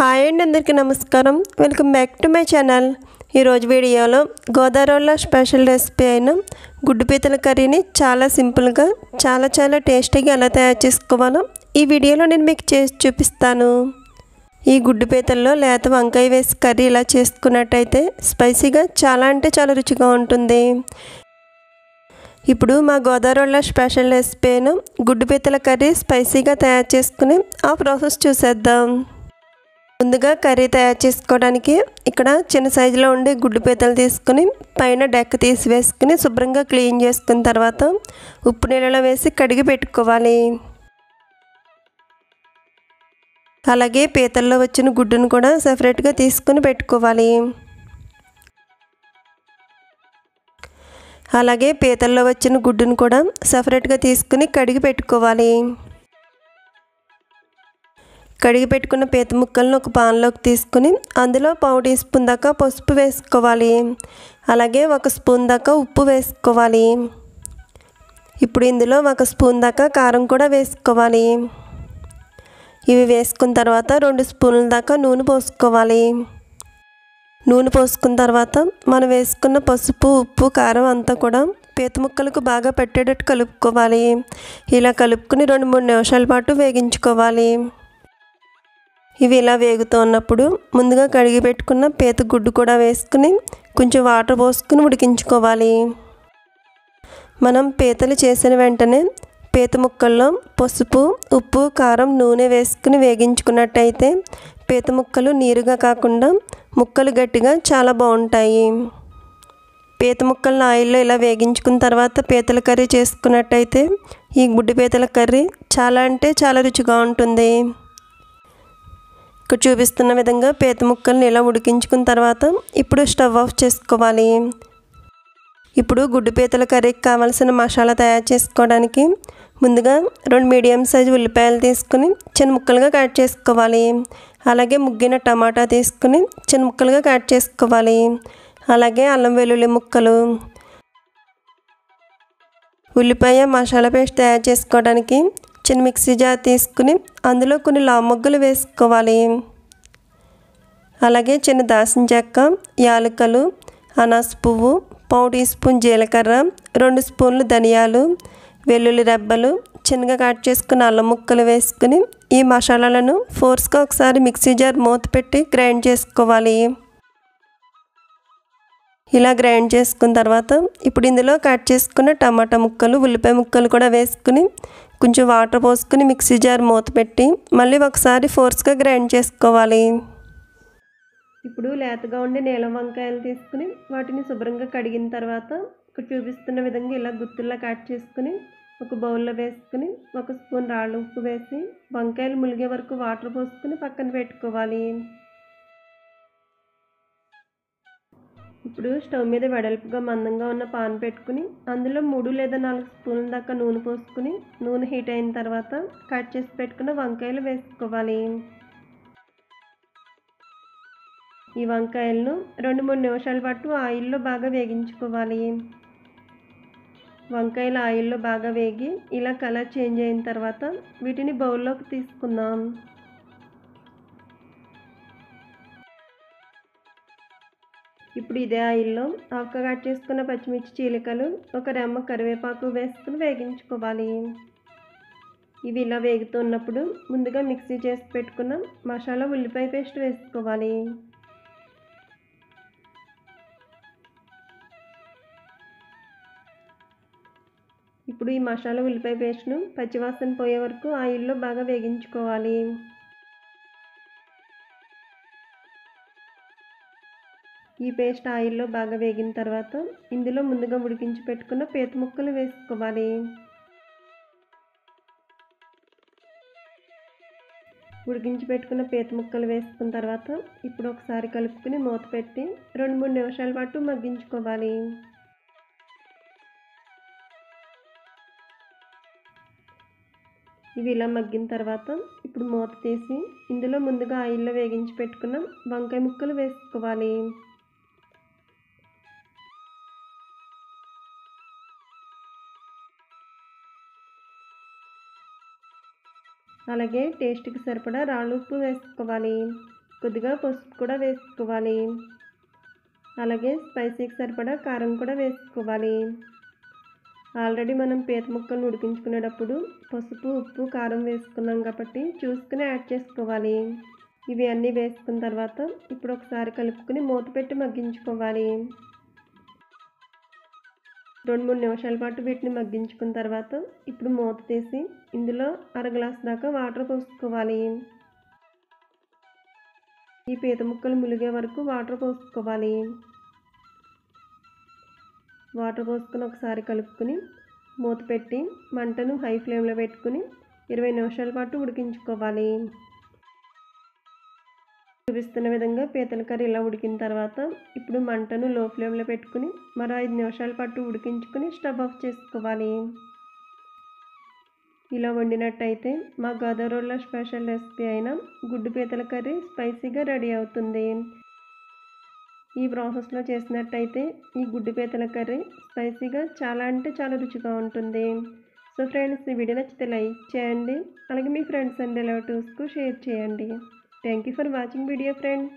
Hi అండి, అందరికీ నమస్కారం. Welcome back to my channel. ఈరోజు వీడియోలో గోదావరిలో స్పెషల్ రెసిపీ అయిన గుడ్డు పీతల కర్రీని చాలా సింపుల్గా చాలా టేస్టీగా ఎలా తయారు చేసుకోవాలో ఈ వీడియోలో నేను మీకు చేసి చూపిస్తాను. ఈ గుడ్డు పీతల్లో లేత వంకాయ వేసి కర్రీ ఇలా చేసుకున్నట్టయితే స్పైసీగా చాలా అంటే చాలా రుచిగా ఉంటుంది. ఇప్పుడు మా గోదావరిలో స్పెషల్ రెసిపీ అయిన గుడ్డు పీతల కర్రీ స్పైసీగా తయారు చేసుకుని ఆ ప్రాసెస్ చూసేద్దాం. ముందుగా కర్రీ తయారు చేసుకోవడానికి ఇక్కడ చిన్న సైజులో ఉండే గుడ్డు పీతలు తీసుకుని పైన డెక్క తీసివేసుకుని శుభ్రంగా క్లీన్ చేసుకున్న తర్వాత ఉప్పు నీళ్ళలో వేసి కడిగి పెట్టుకోవాలి. అలాగే పీతల్లో వచ్చిన గుడ్డును కూడా సెపరేట్గా తీసుకుని పెట్టుకోవాలి. అలాగే పీతల్లో వచ్చిన గుడ్డును కూడా సెపరేట్గా తీసుకుని కడిగి పెట్టుకోవాలి. కడిగి పెట్టుకున్న పీత ముక్కలను ఒక పాన్లోకి తీసుకుని అందులో పావు టీ స్పూన్ దాకా పసుపు వేసుకోవాలి. అలాగే 1 స్పూన్ దాకా ఉప్పు వేసుకోవాలి. ఇప్పుడు ఇందులో 1 స్పూన్ దాకా కారం కూడా వేసుకోవాలి. ఇవి వేసుకున్న తర్వాత 2 స్పూన్ల దాకా నూనె పోసుకోవాలి. నూనె పోసుకున్న తర్వాత మనం వేసుకున్న పసుపు, ఉప్పు, కారం అంతా కూడా పీత ముక్కలకు బాగా పట్టేటట్టు కలుపుకోవాలి. ఇలా కలుపుకుని 2-3 నిమిషాల పాటు వేగించుకోవాలి. ఇవి ఇలా వేగుతూ ఉన్నప్పుడు ముందుగా కడిగి పెట్టుకున్న పీత గుడ్డు కూడా వేసుకుని కొంచెం వాటర్ పోసుకుని ఉడికించుకోవాలి. మనం పీతలు చేసిన వెంటనే పీత ముక్కల్లో పసుపు, ఉప్పు, కారం, నూనె వేసుకుని వేగించుకున్నట్టయితే పీత ముక్కలు నీరుగా కాకుండా ముక్కలు గట్టిగా చాలా బాగుంటాయి. పీత ముక్కలను ఆయిల్లో ఇలా వేగించుకున్న తర్వాత పీతల కర్రీ చేసుకున్నట్టయితే ఈ గుడ్డు పీతల కర్రీ చాలా అంటే చాలా రుచిగా ఉంటుంది. ఇక్కడ చూపిస్తున్న విధంగా పీత ముక్కల్ని ఇలా ఉడికించుకున్న తర్వాత ఇప్పుడు స్టవ్ ఆఫ్ చేసుకోవాలి. ఇప్పుడు గుడ్డు పీతల కర్రీకి కావాల్సిన మసాలా తయారు చేసుకోవడానికి ముందుగా 2 మీడియం సైజు ఉల్లిపాయలు తీసుకుని చిన్న ముక్కలుగా కట్ చేసుకోవాలి. అలాగే ముగ్గిన టమాటా తీసుకుని చిన్న ముక్కలుగా కట్ చేసుకోవాలి. అలాగే అల్లం వెల్లుల్లి ముక్కలు. ఉల్లిపాయ మసాలా పేస్ట్ తయారు చేసుకోవడానికి చిన్న మిక్సీ జార్ తీసుకుని అందులో కొన్ని లావు మొగ్గలు వేసుకోవాలి. అలాగే చిన్న దాల్చిన చెక్క, యాలకులు, అనాస పువ్వు, పావు టీ స్పూన్ జీలకర్ర, 2 స్పూన్లు ధనియాలు, వెల్లుల్లి రెబ్బలు, చిన్నగా కట్ చేసుకున్న అల్లం ముక్కలు వేసుకుని ఈ మసాలాలను ఫోర్స్గా ఒకసారి మిక్సీ జార్ మూత పెట్టి గ్రైండ్ చేసుకోవాలి. ఇలా గ్రైండ్ చేసుకున్న తర్వాత ఇప్పుడు ఇందులో కట్ చేసుకున్న టమాటా ముక్కలు, ఉల్లిపాయ ముక్కలు కూడా వేసుకుని కొంచెం వాటర్ పోసుకుని మిక్సీ జార్ మూత పెట్టి మళ్ళీ ఒకసారి ఫోర్స్గా గ్రైండ్ చేసుకోవాలి. ఇప్పుడు లేతగా ఉండే నీలం వంకాయలు తీసుకుని వాటిని శుభ్రంగా కడిగిన తర్వాత ఇక్కడ చూపిస్తున్న విధంగా ఇలా గుత్తుల్లా కట్ చేసుకుని ఒక బౌల్లో వేసుకుని 1 స్పూన్ రాళ్ళ ఉప్పు వేసి వంకాయలు ములిగే వరకు వాటర్ పోసుకుని పక్కన పెట్టుకోవాలి. ఇప్పుడు స్టవ్ మీద వెడల్పుగా మందంగా ఉన్న పాన్ పెట్టుకుని అందులో 3 లేదా 4 స్పూన్ల దాకా నూనె పోసుకుని నూనె హీట్ అయిన తర్వాత కట్ చేసి పెట్టుకున్న వంకాయలు వేసుకోవాలి. ఈ వంకాయలను 2-3 నిమిషాల పాటు ఆయిల్లో బాగా వేగించుకోవాలి. వంకాయలు ఆయిల్లో బాగా వేగి ఇలా కలర్ చేంజ్ అయిన తర్వాత వీటిని బౌల్లోకి తీసుకుందాం. ఇప్పుడు ఇదే ఆయిల్లో హాఫ్గా కట్ చేసుకున్న పచ్చిమిర్చి చీలికలు, 1 రెమ్మ కరివేపాకు వేసుకుని వేగించుకోవాలి. ఇవి ఇలా వేగుతున్నప్పుడు ముందుగా మిక్సీ చేసి పెట్టుకున్న మసాలా ఉల్లిపాయ పేస్ట్ వేసుకోవాలి. ఇప్పుడు ఈ మసాలా ఉల్లిపాయ పేస్ట్ను పచ్చివాసన పోయే వరకు ఆయిల్లో బాగా వేగించుకోవాలి. ఈ పేస్ట్ ఆయిల్లో బాగా వేగిన తర్వాత ఇందులో ముందుగా ఉడికించి పెట్టుకున్న పీత ముక్కలు వేసుకోవాలి. ఉడికించి పెట్టుకున్న పీత ముక్కలు వేసుకున్న తర్వాత ఇప్పుడు ఒకసారి కలుపుకుని మూత పెట్టి 2-3 నిమిషాల పాటు మగ్గించుకోవాలి. ఇవి ఇలా మగ్గిన తర్వాత ఇప్పుడు మూత తీసి ఇందులో ముందుగా ఆయిల్లో వేగించి పెట్టుకున్న వంకాయ ముక్కలు వేసుకోవాలి. అలాగే టేస్ట్కి సరిపడా రాళ్ళ ఉప్పు వేసుకోవాలి. కొద్దిగా పసుపు కూడా వేసుకోవాలి. అలాగే స్పైసీకి సరిపడా కారం కూడా వేసుకోవాలి. ఆల్రెడీ మనం పీత ముక్కలను ఉడికించుకునేటప్పుడు పసుపు, ఉప్పు, కారం వేసుకున్నాం కాబట్టి చూసుకుని యాడ్ చేసుకోవాలి. ఇవి అన్నీ వేసుకున్న తర్వాత ఇప్పుడు ఒకసారి కలుపుకుని మూత పెట్టి మగ్గించుకోవాలి. 2-3 నిమిషాల పాటు వీటిని మగ్గించుకున్న తర్వాత ఇప్పుడు మూత తీసి ఇందులో అర గ్లాస్ దాకా వాటర్ పోసుకోవాలి. ఈ పీత ముక్కలు ములిగే వరకు వాటర్ పోసుకోవాలి. వాటర్ పోసుకొని ఒకసారి కలుపుకొని మూత పెట్టి మంటను హై ఫ్లేమ్లో పెట్టుకుని 20 నిమిషాల పాటు ఉడికించుకోవాలి. చూపిస్తున్న విధంగా పీతల కర్రీ ఇలా ఉడికిన తర్వాత ఇప్పుడు మంటను లో ఫ్లేమ్లో పెట్టుకుని మరో 5 నిమిషాల పాటు ఉడికించుకుని స్టవ్ ఆఫ్ చేసుకోవాలి. ఇలా వండినట్టయితే మా గోదావరిలో స్పెషల్ రెసిపీ అయిన గుడ్డు పీతల కర్రీ స్పైసీగా రెడీ అవుతుంది. ఈ ప్రాసెస్లో చేసినట్టయితే ఈ గుడ్డు పీతల కర్రీ స్పైసీగా చాలా అంటే చాలా రుచిగా ఉంటుంది. సో ఫ్రెండ్స్, ఈ వీడియో నచ్చితే లైక్ చేయండి. అలాగే మీ ఫ్రెండ్స్ అండ్ రిలేటివ్స్కు షేర్ చేయండి. Thank you for watching video friends.